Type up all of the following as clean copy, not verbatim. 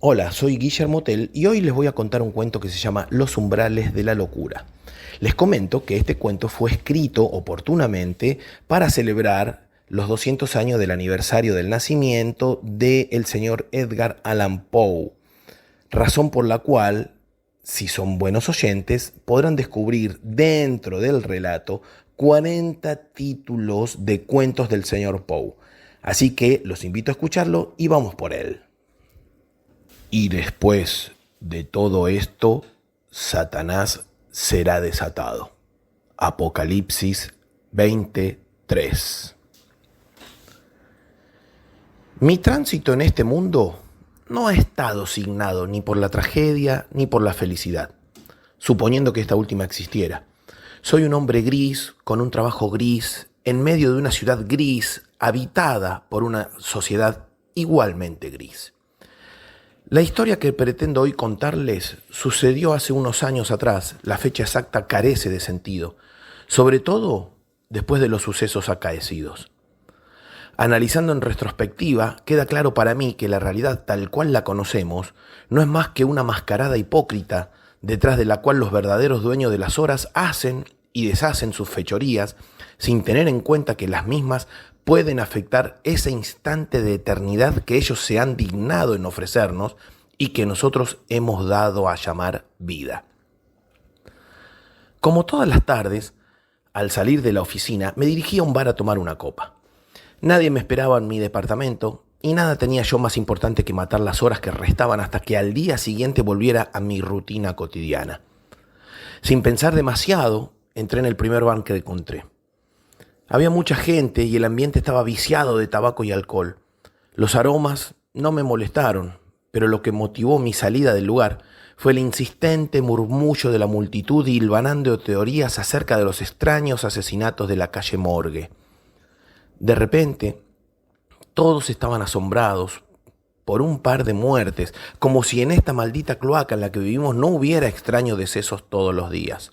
Hola, soy Guillermo Tell y hoy les voy a contar un cuento que se llama Los umbrales de la locura. Les comento que este cuento fue escrito oportunamente para celebrar los 200 años del aniversario del nacimiento del señor Edgar Allan Poe, razón por la cual, si son buenos oyentes, podrán descubrir dentro del relato 40 títulos de cuentos del señor Poe. Así que los invito a escucharlo y vamos por él. Y después de todo esto, Satanás será desatado. Apocalipsis 23. Mi tránsito en este mundo no ha estado signado ni por la tragedia ni por la felicidad, suponiendo que esta última existiera. Soy un hombre gris, con un trabajo gris, en medio de una ciudad gris, habitada por una sociedad igualmente gris. La historia que pretendo hoy contarles sucedió hace unos años atrás. La fecha exacta carece de sentido, sobre todo después de los sucesos acaecidos. Analizando en retrospectiva, queda claro para mí que la realidad tal cual la conocemos no es más que una mascarada hipócrita detrás de la cual los verdaderos dueños de las horas hacen y deshacen sus fechorías sin tener en cuenta que las mismas pueden afectar ese instante de eternidad que ellos se han dignado en ofrecernos y que nosotros hemos dado a llamar vida. Como todas las tardes, al salir de la oficina, me dirigí a un bar a tomar una copa. Nadie me esperaba en mi departamento y nada tenía yo más importante que matar las horas que restaban hasta que al día siguiente volviera a mi rutina cotidiana. Sin pensar demasiado, entré en el primer bar que encontré. Había mucha gente y el ambiente estaba viciado de tabaco y alcohol. Los aromas no me molestaron, pero lo que motivó mi salida del lugar fue el insistente murmullo de la multitud hilvanando teorías acerca de los extraños asesinatos de la calle Morgue. De repente, todos estaban asombrados por un par de muertes, como si en esta maldita cloaca en la que vivimos no hubiera extraños decesos todos los días.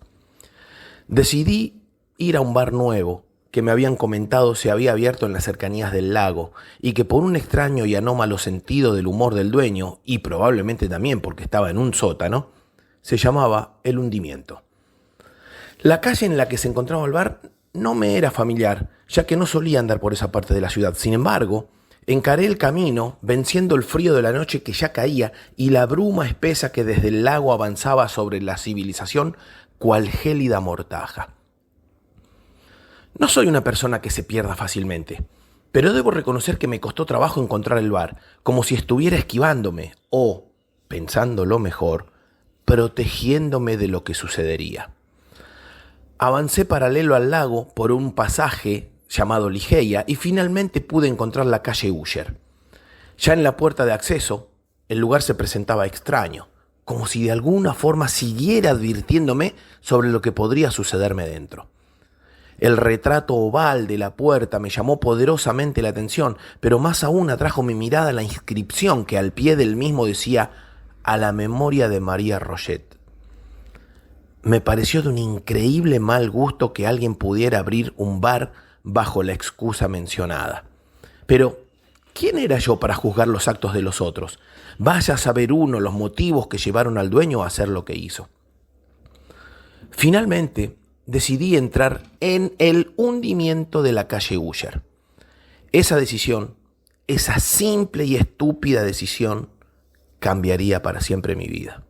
Decidí ir a un bar nuevo que me habían comentado se había abierto en las cercanías del lago y que por un extraño y anómalo sentido del humor del dueño, y probablemente también porque estaba en un sótano, se llamaba El Hundimiento. La calle en la que se encontraba el bar no me era familiar, ya que no solía andar por esa parte de la ciudad. Sin embargo, encaré el camino, venciendo el frío de la noche que ya caía y la bruma espesa que desde el lago avanzaba sobre la civilización cual gélida mortaja. No soy una persona que se pierda fácilmente, pero debo reconocer que me costó trabajo encontrar el bar, como si estuviera esquivándome o, pensándolo mejor, protegiéndome de lo que sucedería. Avancé paralelo al lago por un pasaje llamado Ligeia y finalmente pude encontrar la calle Usher. Ya en la puerta de acceso, el lugar se presentaba extraño, como si de alguna forma siguiera advirtiéndome sobre lo que podría sucederme dentro. El retrato oval de la puerta me llamó poderosamente la atención, pero más aún atrajo mi mirada la inscripción que al pie del mismo decía «A la memoria de María Roget». Me pareció de un increíble mal gusto que alguien pudiera abrir un bar bajo la excusa mencionada. Pero, ¿quién era yo para juzgar los actos de los otros? Vaya a saber uno los motivos que llevaron al dueño a hacer lo que hizo. Finalmente, decidí entrar en el hundimiento de la calle Usher. Esa decisión, esa simple y estúpida decisión, cambiaría para siempre mi vida.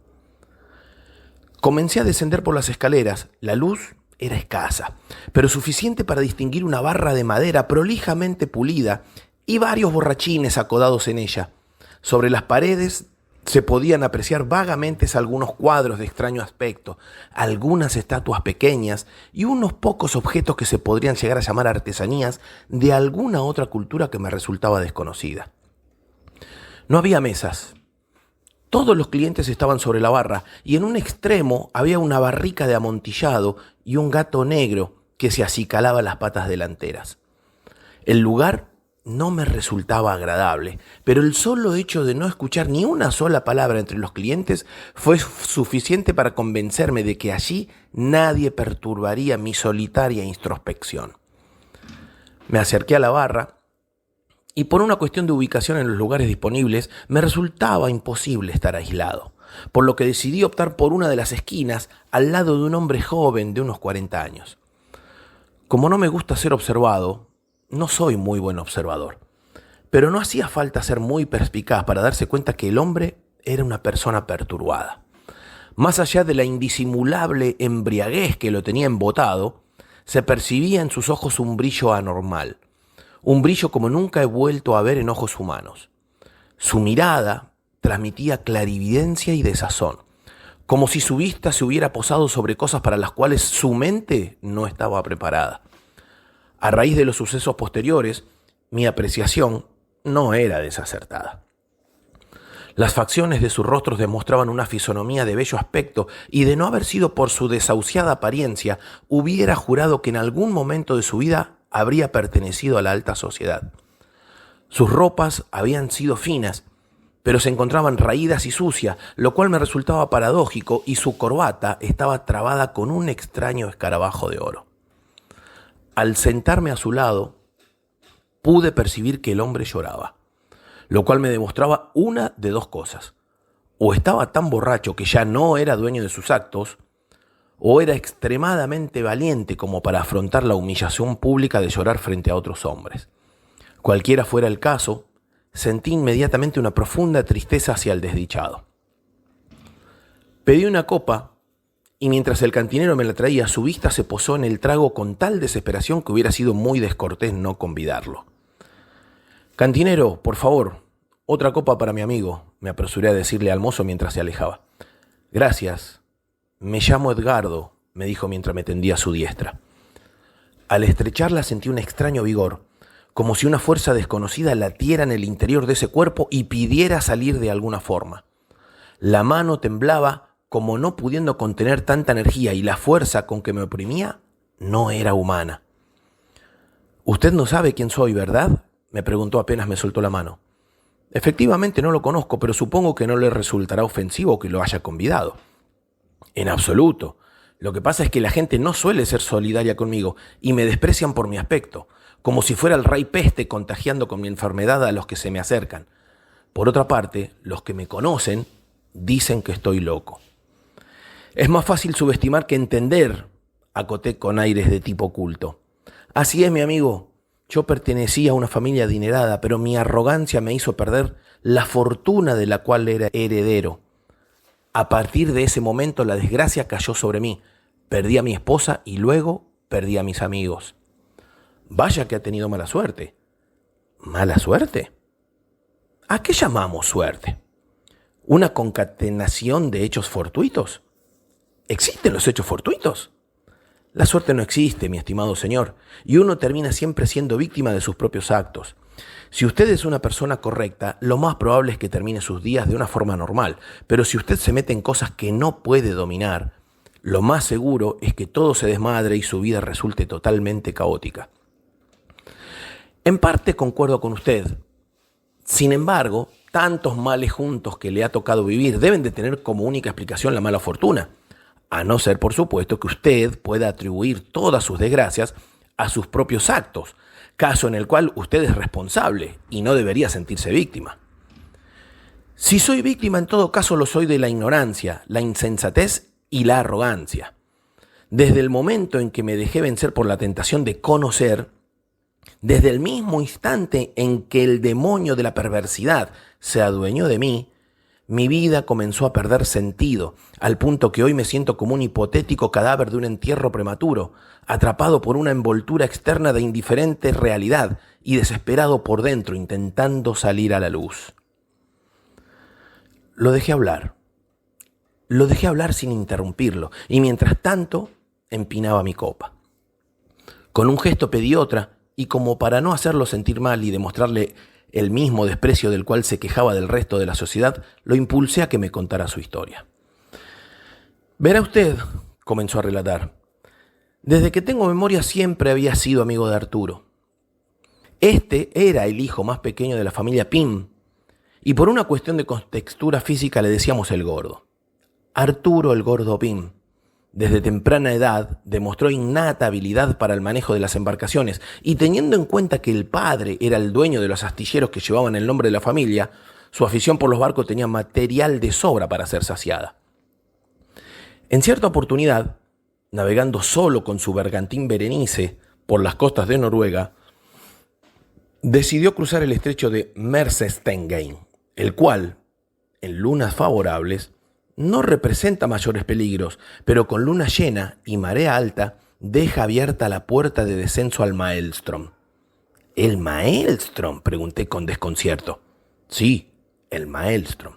Comencé a descender por las escaleras. La luz era escasa, pero suficiente para distinguir una barra de madera prolijamente pulida y varios borrachines acodados en ella. Sobre las paredes se podían apreciar vagamente algunos cuadros de extraño aspecto, algunas estatuas pequeñas y unos pocos objetos que se podrían llegar a llamar artesanías de alguna otra cultura que me resultaba desconocida. No había mesas. Todos los clientes estaban sobre la barra y en un extremo había una barrica de amontillado y un gato negro que se acicalaba las patas delanteras. El lugar no me resultaba agradable, pero el solo hecho de no escuchar ni una sola palabra entre los clientes fue suficiente para convencerme de que allí nadie perturbaría mi solitaria introspección. Me acerqué a la barra y por una cuestión de ubicación en los lugares disponibles me resultaba imposible estar aislado, por lo que decidí optar por una de las esquinas al lado de un hombre joven de unos 40 años. Como no me gusta ser observado, no soy muy buen observador, pero no hacía falta ser muy perspicaz para darse cuenta que el hombre era una persona perturbada. Más allá de la indisimulable embriaguez que lo tenía embotado, se percibía en sus ojos un brillo anormal, un brillo como nunca he vuelto a ver en ojos humanos. Su mirada transmitía clarividencia y desazón, como si su vista se hubiera posado sobre cosas para las cuales su mente no estaba preparada. A raíz de los sucesos posteriores, mi apreciación no era desacertada. Las facciones de sus rostros demostraban una fisonomía de bello aspecto y de no haber sido por su desahuciada apariencia, hubiera jurado que en algún momento de su vida habría pertenecido a la alta sociedad. Sus ropas habían sido finas, pero se encontraban raídas y sucias, lo cual me resultaba paradójico, y su corbata estaba trabada con un extraño escarabajo de oro. Al sentarme a su lado, pude percibir que el hombre lloraba, lo cual me demostraba una de dos cosas. O estaba tan borracho que ya no era dueño de sus actos, o era extremadamente valiente como para afrontar la humillación pública de llorar frente a otros hombres. Cualquiera fuera el caso, sentí inmediatamente una profunda tristeza hacia el desdichado. Pedí una copa y mientras el cantinero me la traía, su vista se posó en el trago con tal desesperación que hubiera sido muy descortés no convidarlo. «Cantinero, por favor, otra copa para mi amigo», me apresuré a decirle al mozo mientras se alejaba. «Gracias. Me llamo Edgardo», me dijo mientras me tendía a su diestra. Al estrecharla sentí un extraño vigor, como si una fuerza desconocida latiera en el interior de ese cuerpo y pidiera salir de alguna forma. La mano temblaba como no pudiendo contener tanta energía y la fuerza con que me oprimía no era humana. «Usted no sabe quién soy, ¿verdad?», me preguntó apenas me soltó la mano. «Efectivamente no lo conozco, pero supongo que no le resultará ofensivo que lo haya convidado». «En absoluto. Lo que pasa es que la gente no suele ser solidaria conmigo y me desprecian por mi aspecto, como si fuera el rey peste contagiando con mi enfermedad a los que se me acercan. Por otra parte, los que me conocen dicen que estoy loco». «Es más fácil subestimar que entender», acoté con aires de tipo culto. «Así es, mi amigo. Yo pertenecía a una familia adinerada, pero mi arrogancia me hizo perder la fortuna de la cual era heredero. A partir de ese momento la desgracia cayó sobre mí. Perdí a mi esposa y luego perdí a mis amigos». «Vaya que ha tenido mala suerte». «¿Mala suerte? ¿A qué llamamos suerte? ¿Una concatenación de hechos fortuitos? ¿Existen los hechos fortuitos? La suerte no existe, mi estimado señor, y uno termina siempre siendo víctima de sus propios actos. Si usted es una persona correcta, lo más probable es que termine sus días de una forma normal, pero si usted se mete en cosas que no puede dominar, lo más seguro es que todo se desmadre y su vida resulte totalmente caótica». En parte concuerdo con usted. Sin embargo, tantos males juntos que le ha tocado vivir deben de tener como única explicación la mala fortuna, a no ser, por supuesto, que usted pueda atribuir todas sus desgracias a sus propios actos, caso en el cual usted es responsable y no debería sentirse víctima. Si soy víctima, en todo caso lo soy de la ignorancia, la insensatez y la arrogancia. Desde el momento en que me dejé vencer por la tentación de conocer, desde el mismo instante en que el demonio de la perversidad se adueñó de mí, mi vida comenzó a perder sentido, al punto que hoy me siento como un hipotético cadáver de un entierro prematuro, atrapado por una envoltura externa de indiferente realidad y desesperado por dentro, intentando salir a la luz. Lo dejé hablar sin interrumpirlo, y mientras tanto empinaba mi copa. Con un gesto pedí otra, y como para no hacerlo sentir mal y demostrarle el mismo desprecio del cual se quejaba del resto de la sociedad, lo impulsé a que me contara su historia. «Verá usted», comenzó a relatar, «desde que tengo memoria siempre había sido amigo de Arturo. Este era el hijo más pequeño de la familia Pym, y por una cuestión de contextura física le decíamos el gordo. Arturo el gordo Pym. Desde temprana edad demostró innata habilidad para el manejo de las embarcaciones y teniendo en cuenta que el padre era el dueño de los astilleros que llevaban el nombre de la familia, su afición por los barcos tenía material de sobra para ser saciada. En cierta oportunidad, navegando solo con su bergantín Berenice por las costas de Noruega, decidió cruzar el estrecho de Mersestengen, el cual, en lunas favorables, no representa mayores peligros, pero con luna llena y marea alta deja abierta la puerta de descenso al Maelstrom. ¿El Maelstrom?, pregunté con desconcierto. Sí, el Maelstrom.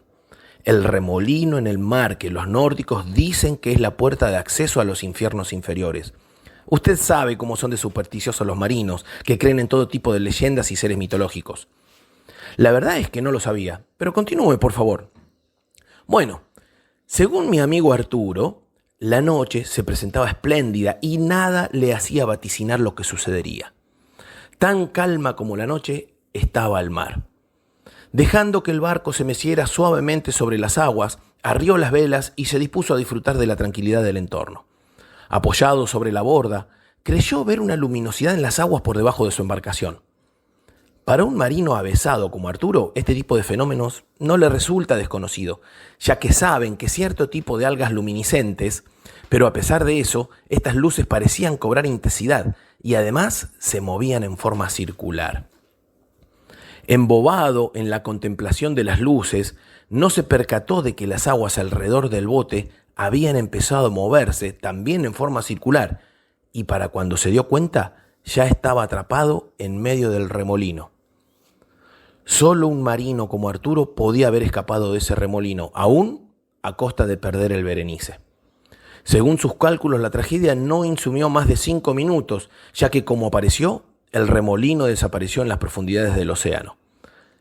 El remolino en el mar que los nórdicos dicen que es la puerta de acceso a los infiernos inferiores. Usted sabe cómo son de supersticiosos los marinos, que creen en todo tipo de leyendas y seres mitológicos. La verdad es que no lo sabía, pero continúe, por favor. Bueno, según mi amigo Arturo, la noche se presentaba espléndida y nada le hacía vaticinar lo que sucedería. Tan calma como la noche estaba el mar. Dejando que el barco se meciera suavemente sobre las aguas, arrió las velas y se dispuso a disfrutar de la tranquilidad del entorno. Apoyado sobre la borda, creyó ver una luminosidad en las aguas por debajo de su embarcación. Para un marino avesado como Arturo, este tipo de fenómenos no le resulta desconocido, ya que saben que cierto tipo de algas luminiscentes, pero a pesar de eso, estas luces parecían cobrar intensidad y además se movían en forma circular. Embobado en la contemplación de las luces, no se percató de que las aguas alrededor del bote habían empezado a moverse también en forma circular, y para cuando se dio cuenta, ya estaba atrapado en medio del remolino. Solo un marino como Arturo podía haber escapado de ese remolino, aún a costa de perder el Berenice. Según sus cálculos, la tragedia no insumió más de 5 minutos, ya que como apareció, el remolino desapareció en las profundidades del océano.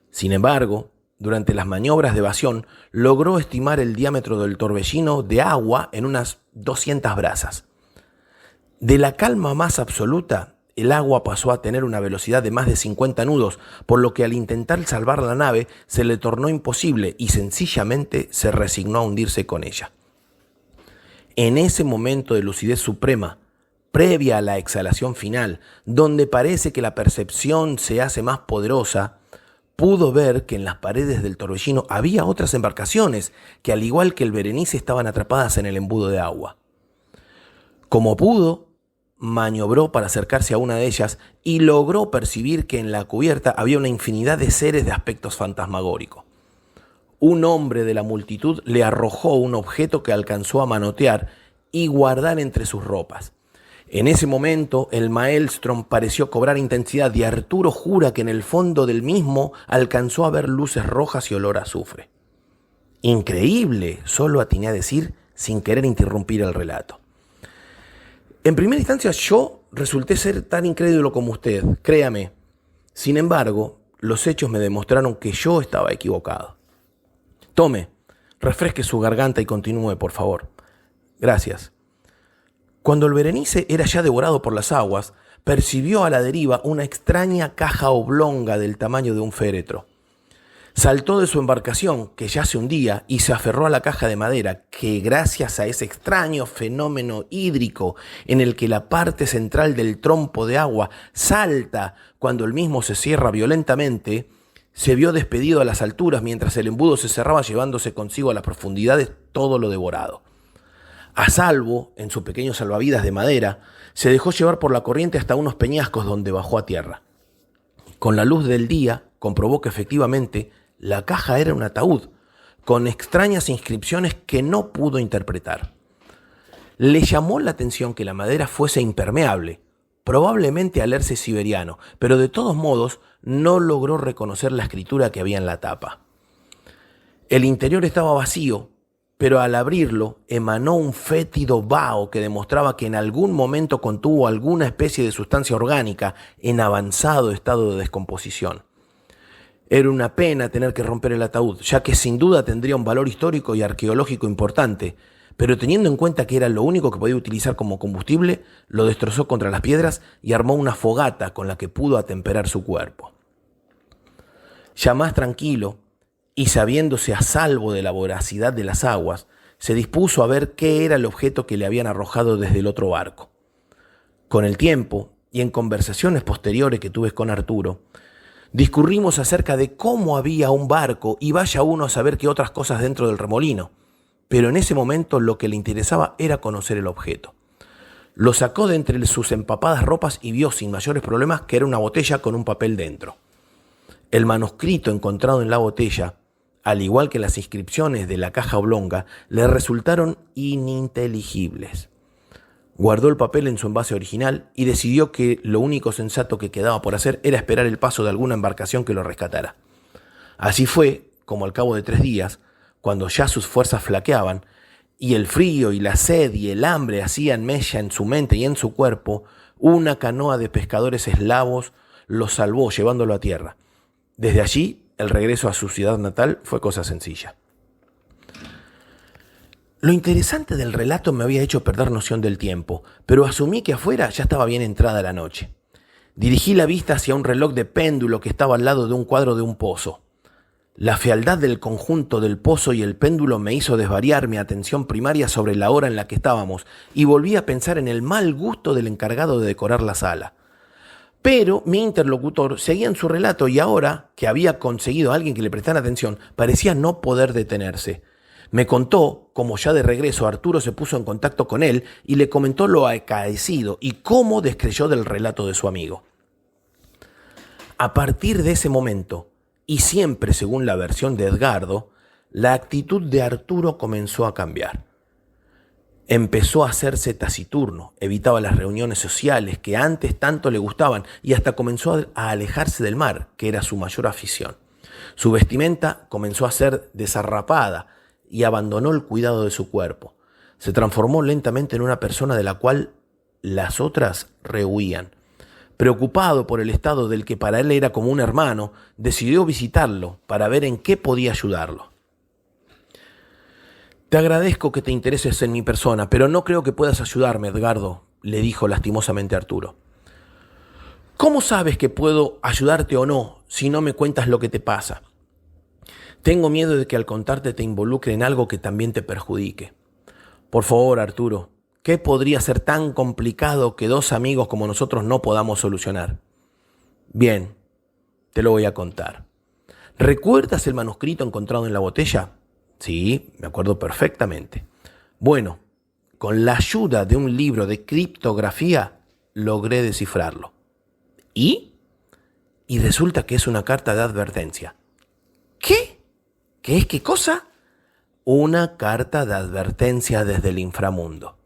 Sin embargo, durante las maniobras de evasión, logró estimar el diámetro del torbellino de agua en unas 200 brazas. De la calma más absoluta, el agua pasó a tener una velocidad de más de 50 nudos, por lo que al intentar salvar la nave se le tornó imposible y sencillamente se resignó a hundirse con ella. En ese momento de lucidez suprema, previa a la exhalación final, donde parece que la percepción se hace más poderosa, pudo ver que en las paredes del torbellino había otras embarcaciones que, al igual que el Berenice, estaban atrapadas en el embudo de agua. Como pudo, maniobró para acercarse a una de ellas y logró percibir que en la cubierta había una infinidad de seres de aspectos fantasmagóricos. Un hombre de la multitud le arrojó un objeto que alcanzó a manotear y guardar entre sus ropas. En ese momento, el Maelstrom pareció cobrar intensidad y Arturo jura que en el fondo del mismo alcanzó a ver luces rojas y olor a azufre. Increíble, solo atiné a decir sin querer interrumpir el relato. En primera instancia, yo resulté ser tan incrédulo como usted, créame. Sin embargo, los hechos me demostraron que yo estaba equivocado. Tome, refresque su garganta y continúe, por favor. Gracias. Cuando el Berenice era ya devorado por las aguas, percibió a la deriva una extraña caja oblonga del tamaño de un féretro. Saltó de su embarcación, que ya se hundía, y se aferró a la caja de madera, que gracias a ese extraño fenómeno hídrico en el que la parte central del trompo de agua salta cuando el mismo se cierra violentamente, se vio despedido a las alturas mientras el embudo se cerraba, llevándose consigo a las profundidades todo lo devorado. A salvo, en su pequeño salvavidas de madera, se dejó llevar por la corriente hasta unos peñascos donde bajó a tierra. Con la luz del día, comprobó que efectivamente la caja era un ataúd, con extrañas inscripciones que no pudo interpretar. Le llamó la atención que la madera fuese impermeable, probablemente alerce siberiano, pero de todos modos no logró reconocer la escritura que había en la tapa. El interior estaba vacío, pero al abrirlo emanó un fétido vaho que demostraba que en algún momento contuvo alguna especie de sustancia orgánica en avanzado estado de descomposición. Era una pena tener que romper el ataúd, ya que sin duda tendría un valor histórico y arqueológico importante, pero teniendo en cuenta que era lo único que podía utilizar como combustible, lo destrozó contra las piedras y armó una fogata con la que pudo atemperar su cuerpo. Ya más tranquilo, y sabiéndose a salvo de la voracidad de las aguas, se dispuso a ver qué era el objeto que le habían arrojado desde el otro barco. Con el tiempo, y en conversaciones posteriores que tuve con Arturo, discurrimos acerca de cómo había un barco y vaya uno a saber qué otras cosas dentro del remolino, pero en ese momento lo que le interesaba era conocer el objeto. Lo sacó de entre sus empapadas ropas y vio sin mayores problemas que era una botella con un papel dentro. El manuscrito encontrado en la botella, al igual que las inscripciones de la caja oblonga, le resultaron ininteligibles. Guardó el papel en su envase original y decidió que lo único sensato que quedaba por hacer era esperar el paso de alguna embarcación que lo rescatara. Así fue como al cabo de 3 días, cuando ya sus fuerzas flaqueaban, y el frío y la sed y el hambre hacían mella en su mente y en su cuerpo, una canoa de pescadores eslavos lo salvó llevándolo a tierra. Desde allí, el regreso a su ciudad natal fue cosa sencilla. Lo interesante del relato me había hecho perder noción del tiempo, pero asumí que afuera ya estaba bien entrada la noche. Dirigí la vista hacia un reloj de péndulo que estaba al lado de un cuadro de un pozo. La fealdad del conjunto del pozo y el péndulo me hizo desvariar mi atención primaria sobre la hora en la que estábamos y volví a pensar en el mal gusto del encargado de decorar la sala. Pero mi interlocutor seguía en su relato y ahora que había conseguido a alguien que le prestara atención, parecía no poder detenerse. Me contó cómo ya de regreso Arturo se puso en contacto con él y le comentó lo acaecido y cómo descreyó del relato de su amigo. A partir de ese momento, y siempre según la versión de Edgardo, la actitud de Arturo comenzó a cambiar. Empezó a hacerse taciturno, evitaba las reuniones sociales que antes tanto le gustaban y hasta comenzó a alejarse del mar, que era su mayor afición. Su vestimenta comenzó a ser desarrapada y abandonó el cuidado de su cuerpo. Se transformó lentamente en una persona de la cual las otras rehuían. Preocupado por el estado del que para él era como un hermano, decidió visitarlo para ver en qué podía ayudarlo. «Te agradezco que te intereses en mi persona, pero no creo que puedas ayudarme, Edgardo», le dijo lastimosamente Arturo. «¿Cómo sabes que puedo ayudarte o no si no me cuentas lo que te pasa? Tengo miedo de que al contarte te involucre en algo que también te perjudique. Por favor, Arturo, ¿qué podría ser tan complicado que 2 amigos como nosotros no podamos solucionar? Bien, te lo voy a contar. ¿Recuerdas el manuscrito encontrado en la botella? Sí, me acuerdo perfectamente. Bueno, con la ayuda de un libro de criptografía logré descifrarlo. ¿Y? Y resulta que es una carta de advertencia. ¿Qué? ¿Qué es qué cosa? Una carta de advertencia desde el inframundo.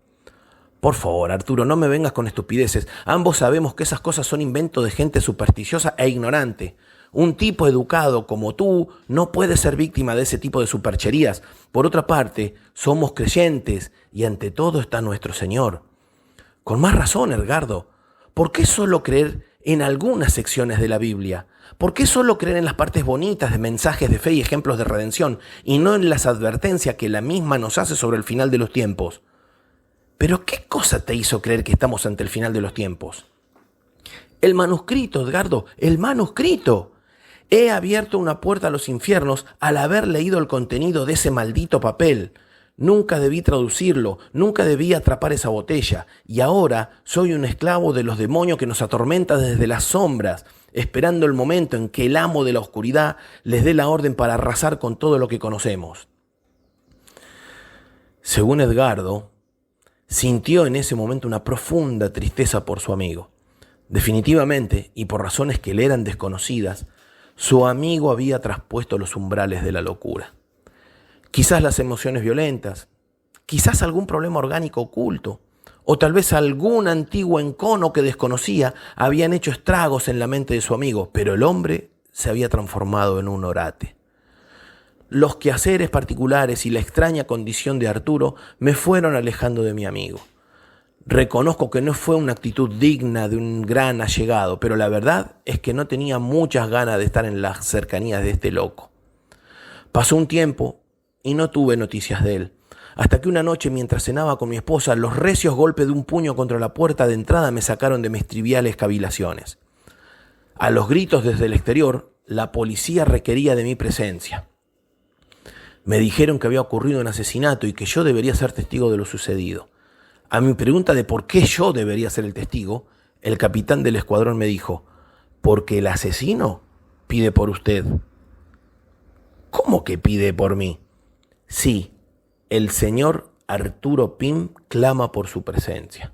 Por favor, Arturo, no me vengas con estupideces. Ambos sabemos que esas cosas son invento de gente supersticiosa e ignorante. Un tipo educado como tú no puede ser víctima de ese tipo de supercherías. Por otra parte, somos creyentes y ante todo está nuestro Señor. Con más razón, Edgardo. ¿Por qué solo creer en algunas secciones de la Biblia? ¿Por qué solo creer en las partes bonitas de mensajes de fe y ejemplos de redención y no en las advertencias que la misma nos hace sobre el final de los tiempos? ¿Pero qué cosa te hizo creer que estamos ante el final de los tiempos? El manuscrito, Edgardo, el manuscrito. He abierto una puerta a los infiernos al haber leído el contenido de ese maldito papel. Nunca debí traducirlo, nunca debí atrapar esa botella. Y ahora soy un esclavo de los demonios que nos atormenta desde las sombras, esperando el momento en que el amo de la oscuridad les dé la orden para arrasar con todo lo que conocemos. Según Edgardo, sintió en ese momento una profunda tristeza por su amigo. Definitivamente, y por razones que le eran desconocidas, su amigo había traspuesto los umbrales de la locura. Quizás las emociones violentas, quizás algún problema orgánico oculto, o tal vez algún antiguo encono que desconocía habían hecho estragos en la mente de su amigo, pero el hombre se había transformado en un orate. Los quehaceres particulares y la extraña condición de Arturo me fueron alejando de mi amigo. Reconozco que no fue una actitud digna de un gran allegado, pero la verdad es que no tenía muchas ganas de estar en las cercanías de este loco. Pasó un tiempo y no tuve noticias de él, hasta que una noche mientras cenaba con mi esposa, los recios golpes de un puño contra la puerta de entrada me sacaron de mis triviales cavilaciones. A los gritos desde el exterior, la policía requería de mi presencia. Me dijeron que había ocurrido un asesinato y que yo debería ser testigo de lo sucedido. A mi pregunta de por qué yo debería ser el testigo, el capitán del escuadrón me dijo: porque el asesino pide por usted. ¿Cómo que pide por mí? Sí, el señor Arturo Pim clama por su presencia.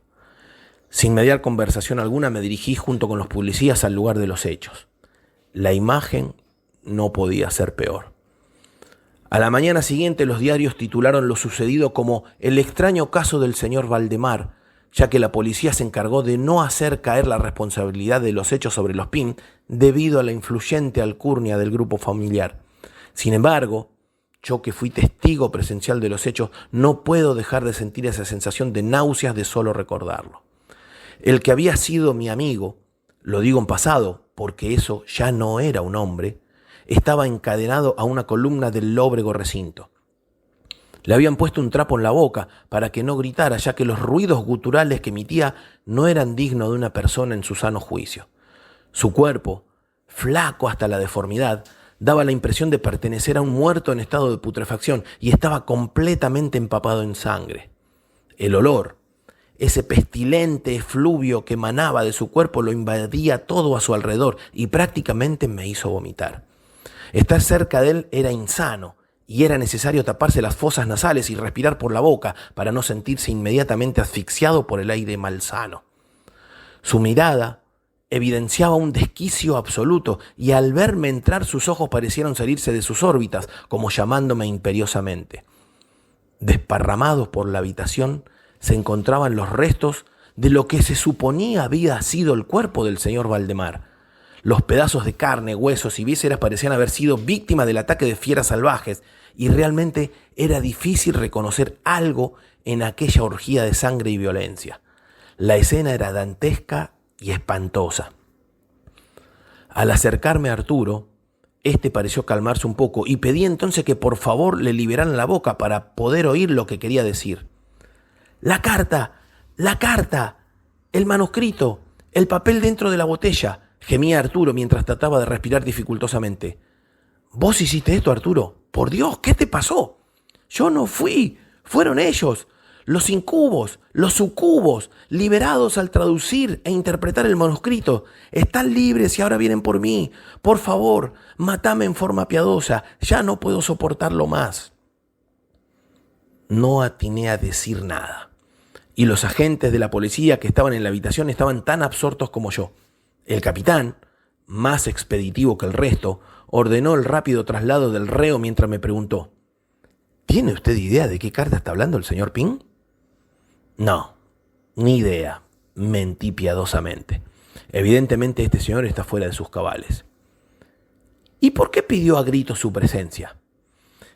Sin mediar conversación alguna, me dirigí junto con los policías al lugar de los hechos. La imagen no podía ser peor. A la mañana siguiente, los diarios titularon lo sucedido como el extraño caso del señor Valdemar, ya que la policía se encargó de no hacer caer la responsabilidad de los hechos sobre los Pim debido a la influyente alcurnia del grupo familiar. Sin embargo, yo que fui testigo presencial de los hechos, no puedo dejar de sentir esa sensación de náuseas de solo recordarlo. El que había sido mi amigo, lo digo en pasado porque eso ya no era un hombre, estaba encadenado a una columna del lóbrego recinto. Le habían puesto un trapo en la boca para que no gritara, ya que los ruidos guturales que emitía no eran dignos de una persona en su sano juicio. Su cuerpo, flaco hasta la deformidad, daba la impresión de pertenecer a un muerto en estado de putrefacción y estaba completamente empapado en sangre. El olor, ese pestilente efluvio que emanaba de su cuerpo, lo invadía todo a su alrededor y prácticamente me hizo vomitar. Estar cerca de él era insano y era necesario taparse las fosas nasales y respirar por la boca para no sentirse inmediatamente asfixiado por el aire malsano. Su mirada evidenciaba un desquicio absoluto y al verme entrar sus ojos parecieron salirse de sus órbitas, como llamándome imperiosamente. Desparramados por la habitación se encontraban los restos de lo que se suponía había sido el cuerpo del señor Valdemar. Los pedazos de carne, huesos y vísceras parecían haber sido víctimas del ataque de fieras salvajes y realmente era difícil reconocer algo en aquella orgía de sangre y violencia. La escena era dantesca y espantosa. Al acercarme a Arturo, este pareció calmarse un poco y pedí entonces que por favor le liberaran la boca para poder oír lo que quería decir. ¡La carta! ¡El manuscrito! ¡El papel dentro de la botella!, gemía Arturo mientras trataba de respirar dificultosamente. ¿Vos hiciste esto, Arturo? ¡Por Dios! ¿Qué te pasó? Yo no fui. Fueron ellos. Los incubos, los sucubos, liberados al traducir e interpretar el manuscrito. Están libres y ahora vienen por mí. Por favor, matame en forma piadosa. Ya no puedo soportarlo más. No atiné a decir nada. Y los agentes de la policía que estaban en la habitación estaban tan absortos como yo. El capitán, más expeditivo que el resto, ordenó el rápido traslado del reo mientras me preguntó: ¿tiene usted idea de qué carta está hablando el señor Pim? No, ni idea, mentí piadosamente. Evidentemente este señor está fuera de sus cabales. ¿Y por qué pidió a gritos su presencia?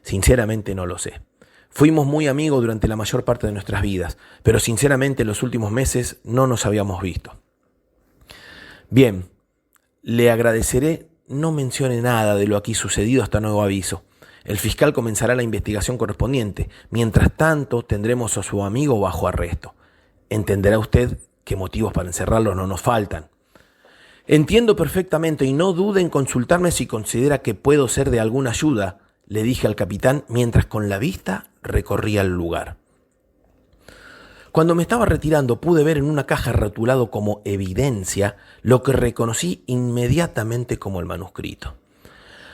Sinceramente no lo sé. Fuimos muy amigos durante la mayor parte de nuestras vidas, pero sinceramente en los últimos meses no nos habíamos visto. Bien, le agradeceré no mencione nada de lo aquí sucedido hasta nuevo aviso. El fiscal comenzará la investigación correspondiente. Mientras tanto, tendremos a su amigo bajo arresto. Entenderá usted que motivos para encerrarlo no nos faltan. Entiendo perfectamente y no dude en consultarme si considera que puedo ser de alguna ayuda, le dije al capitán mientras con la vista recorría el lugar. Cuando me estaba retirando pude ver en una caja rotulado como evidencia lo que reconocí inmediatamente como el manuscrito.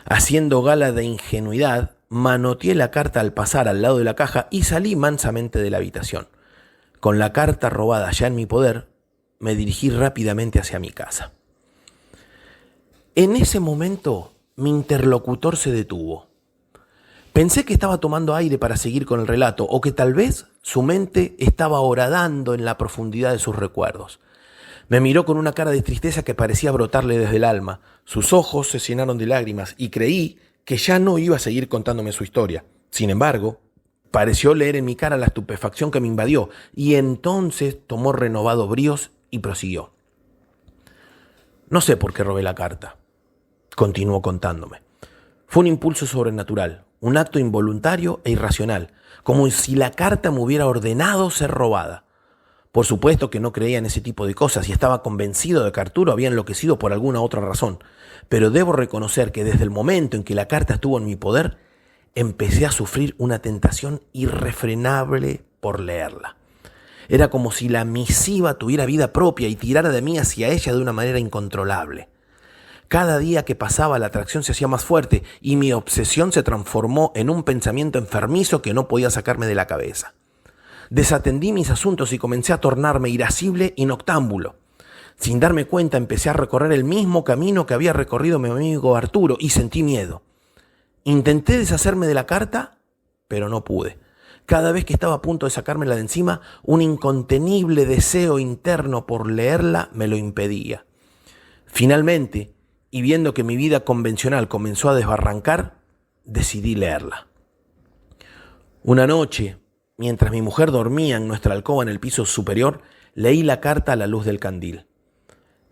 Haciendo gala de ingenuidad, manoteé la carta al pasar al lado de la caja y salí mansamente de la habitación. Con la carta robada ya en mi poder, me dirigí rápidamente hacia mi casa. En ese momento, mi interlocutor se detuvo. Pensé que estaba tomando aire para seguir con el relato o que tal vez su mente estaba horadando en la profundidad de sus recuerdos. Me miró con una cara de tristeza que parecía brotarle desde el alma. Sus ojos se llenaron de lágrimas y creí que ya no iba a seguir contándome su historia. Sin embargo, pareció leer en mi cara la estupefacción que me invadió y entonces tomó renovado bríos y prosiguió. No sé por qué robé la carta. Continuó contándome. Fue un impulso sobrenatural, un acto involuntario e irracional, como si la carta me hubiera ordenado ser robada. Por supuesto que no creía en ese tipo de cosas y estaba convencido de que Arturo había enloquecido por alguna otra razón, pero debo reconocer que desde el momento en que la carta estuvo en mi poder, empecé a sufrir una tentación irrefrenable por leerla. Era como si la misiva tuviera vida propia y tirara de mí hacia ella de una manera incontrolable. Cada día que pasaba la atracción se hacía más fuerte y mi obsesión se transformó en un pensamiento enfermizo que no podía sacarme de la cabeza. Desatendí mis asuntos y comencé a tornarme irascible y noctámbulo. Sin darme cuenta empecé a recorrer el mismo camino que había recorrido mi amigo Arturo y sentí miedo. Intenté deshacerme de la carta, pero no pude. Cada vez que estaba a punto de sacármela de encima, un incontenible deseo interno por leerla me lo impedía. Finalmente, y viendo que mi vida convencional comenzó a desbarrancar, decidí leerla. Una noche, mientras mi mujer dormía en nuestra alcoba en el piso superior, leí la carta a la luz del candil.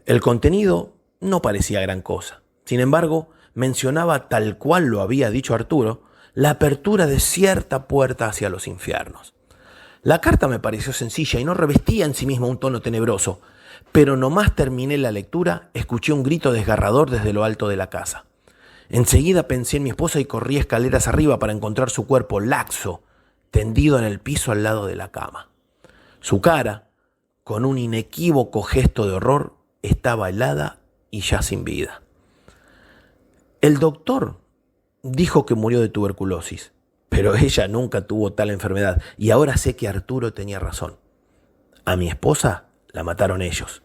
El contenido no parecía gran cosa. Sin embargo, mencionaba, tal cual lo había dicho Arturo, la apertura de cierta puerta hacia los infiernos. La carta me pareció sencilla y no revestía en sí misma un tono tenebroso, pero nomás terminé la lectura, escuché un grito desgarrador desde lo alto de la casa. Enseguida pensé en mi esposa y corrí escaleras arriba para encontrar su cuerpo laxo, tendido en el piso al lado de la cama. Su cara, con un inequívoco gesto de horror, estaba helada y ya sin vida. El doctor dijo que murió de tuberculosis, pero ella nunca tuvo tal enfermedad y ahora sé que Arturo tenía razón. A mi esposa la mataron ellos.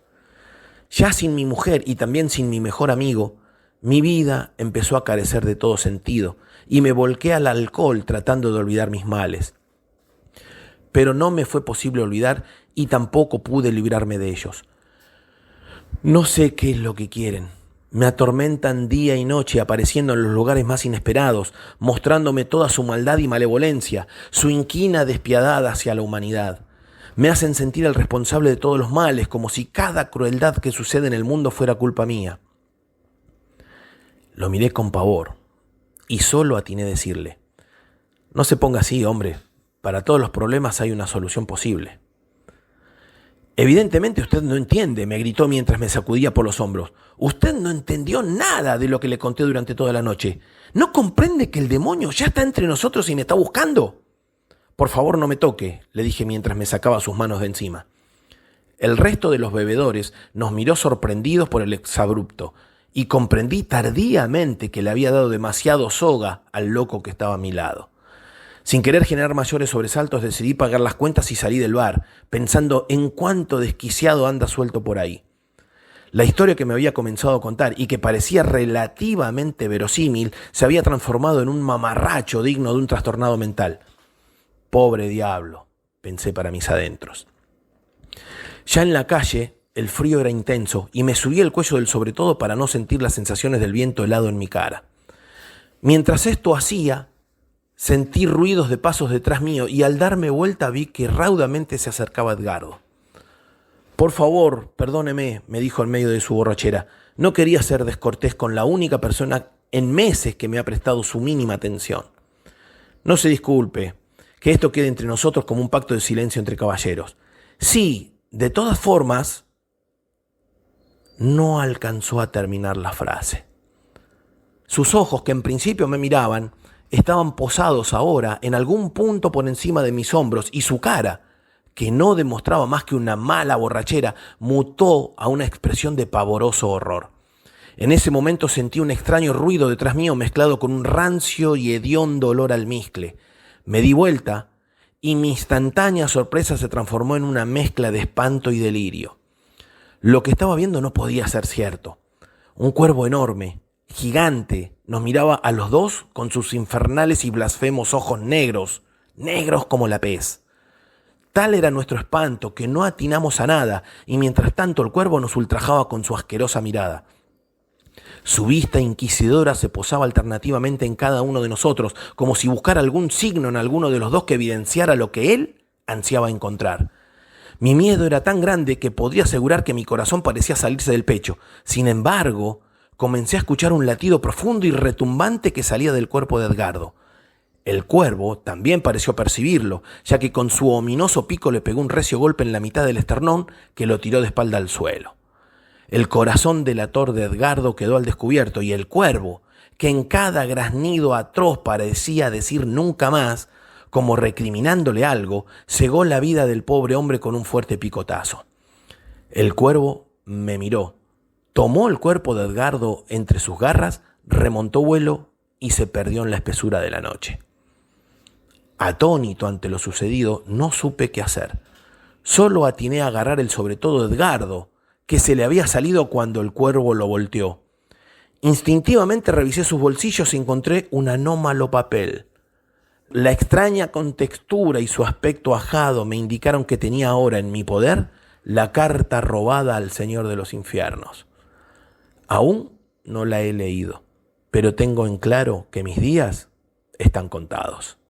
Ya sin mi mujer y también sin mi mejor amigo, mi vida empezó a carecer de todo sentido y me volqué al alcohol tratando de olvidar mis males. Pero no me fue posible olvidar y tampoco pude librarme de ellos. No sé qué es lo que quieren. Me atormentan día y noche, apareciendo en los lugares más inesperados, mostrándome toda su maldad y malevolencia, su inquina despiadada hacia la humanidad. Me hacen sentir el responsable de todos los males, como si cada crueldad que sucede en el mundo fuera culpa mía. Lo miré con pavor y solo atiné a decirle: no se ponga así, hombre. Para todos los problemas hay una solución posible. Evidentemente usted no entiende, me gritó mientras me sacudía por los hombros. Usted no entendió nada de lo que le conté durante toda la noche. ¿No comprende que el demonio ya está entre nosotros y me está buscando? Por favor, no me toque, le dije mientras me sacaba sus manos de encima. El resto de los bebedores nos miró sorprendidos por el exabrupto y comprendí tardíamente que le había dado demasiado soga al loco que estaba a mi lado. Sin querer generar mayores sobresaltos, decidí pagar las cuentas y salí del bar, pensando en cuánto desquiciado anda suelto por ahí. La historia que me había comenzado a contar y que parecía relativamente verosímil se había transformado en un mamarracho digno de un trastornado mental. Pobre diablo, pensé para mis adentros. Ya en la calle, el frío era intenso y me subí el cuello del sobretodo para no sentir las sensaciones del viento helado en mi cara. Mientras esto hacía, sentí ruidos de pasos detrás mío y al darme vuelta vi que raudamente se acercaba Edgardo. Por favor, perdóneme, me dijo en medio de su borrachera. No quería ser descortés con la única persona en meses que me ha prestado su mínima atención. No se disculpe, que esto quede entre nosotros como un pacto de silencio entre caballeros. Sí, de todas formas, no alcanzó a terminar la frase. Sus ojos, que en principio me miraban, estaban posados ahora en algún punto por encima de mis hombros y su cara, que no demostraba más que una mala borrachera, mutó a una expresión de pavoroso horror. En ese momento sentí un extraño ruido detrás mío mezclado con un rancio y hediondo olor a almizcle. Me di vuelta y mi instantánea sorpresa se transformó en una mezcla de espanto y delirio. Lo que estaba viendo no podía ser cierto. Un cuervo enorme, gigante, nos miraba a los dos con sus infernales y blasfemos ojos negros, negros como la pez. Tal era nuestro espanto que no atinamos a nada y mientras tanto el cuervo nos ultrajaba con su asquerosa mirada. Su vista inquisidora se posaba alternativamente en cada uno de nosotros, como si buscara algún signo en alguno de los dos que evidenciara lo que él ansiaba encontrar. Mi miedo era tan grande que podría asegurar que mi corazón parecía salirse del pecho. Sin embargo, comencé a escuchar un latido profundo y retumbante que salía del cuerpo de Edgardo. El cuervo también pareció percibirlo, ya que con su ominoso pico le pegó un recio golpe en la mitad del esternón que lo tiró de espalda al suelo. El corazón delator de Edgardo quedó al descubierto y el cuervo, que en cada graznido atroz parecía decir nunca más, como recriminándole algo, cegó la vida del pobre hombre con un fuerte picotazo. El cuervo me miró, tomó el cuerpo de Edgardo entre sus garras, remontó vuelo y se perdió en la espesura de la noche. Atónito ante lo sucedido, no supe qué hacer. Solo atiné a agarrar el sobretodo de Edgardo, que se le había salido cuando el cuervo lo volteó. Instintivamente revisé sus bolsillos y encontré un anómalo papel. La extraña contextura y su aspecto ajado me indicaron que tenía ahora en mi poder la carta robada al Señor de los Infiernos. Aún no la he leído, pero tengo en claro que mis días están contados.